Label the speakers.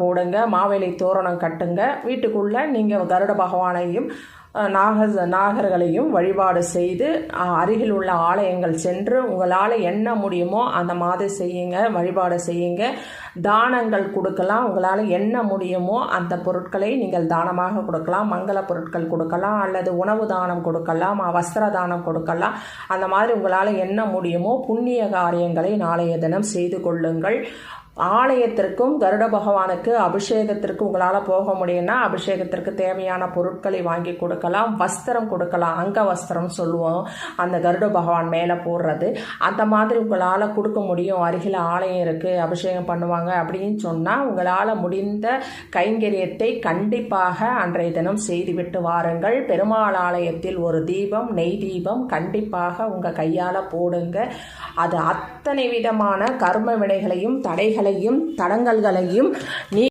Speaker 1: போடுங்க, மாவேலி தோரணம் கட்டுங்க. வீட்டுக்குள்ளே நீங்கள் கருட பகவானையும் நாகர்களையும் வழிபாடு செய்து அருகில் உள்ள ஆலயங்கள் சென்று உங்களால் என்ன முடியுமோ அந்த மாதிரி செய்யுங்க, வழிபாடு செய்யுங்க. தானங்கள் கொடுக்கலாம். உங்களால் என்ன முடியுமோ அந்த பொருட்களை நீங்கள் தானமாக கொடுக்கலாம். மங்கள பொருட்கள் கொடுக்கலாம், அல்லது உணவு தானம் கொடுக்கலாம், வஸ்திர தானம் கொடுக்கலாம். அந்த மாதிரி உங்களால் என்ன முடியுமோ புண்ணிய காரியங்களை நாளைய தினம் செய்து கொள்ளுங்கள். ஆலயத்திற்கும் கருட பகவானுக்கு அபிஷேகத்திற்கு உங்களால் போக முடியும்னா அபிஷேகத்திற்கு தேவையான பொருட்களை வாங்கி கொடுக்கலாம். வஸ்திரம் கொடுக்கலாம், அங்க வஸ்திரம் சொல்லுவோம், அந்த கருட பகவான் மேலே போடுறது. அந்த மாதிரி உங்களால் கொடுக்க முடியும். அருகில் ஆலயம் இருக்குது, அபிஷேகம் பண்ணுவாங்க அப்படின்னு சொன்னால் உங்களால் முடிந்த கைங்கரியத்தை கண்டிப்பாக அன்றைய தினம் செய்துவிட்டு வாருங்கள். பெருமாள் ஆலயத்தில் ஒரு தீபம், நெய் தீபம் கண்டிப்பாக உங்கள் கையால் போடுங்க. அது அத்தனை விதமான கர்ம வினைகளையும் தடைகளையும் தடங்கல்களையும்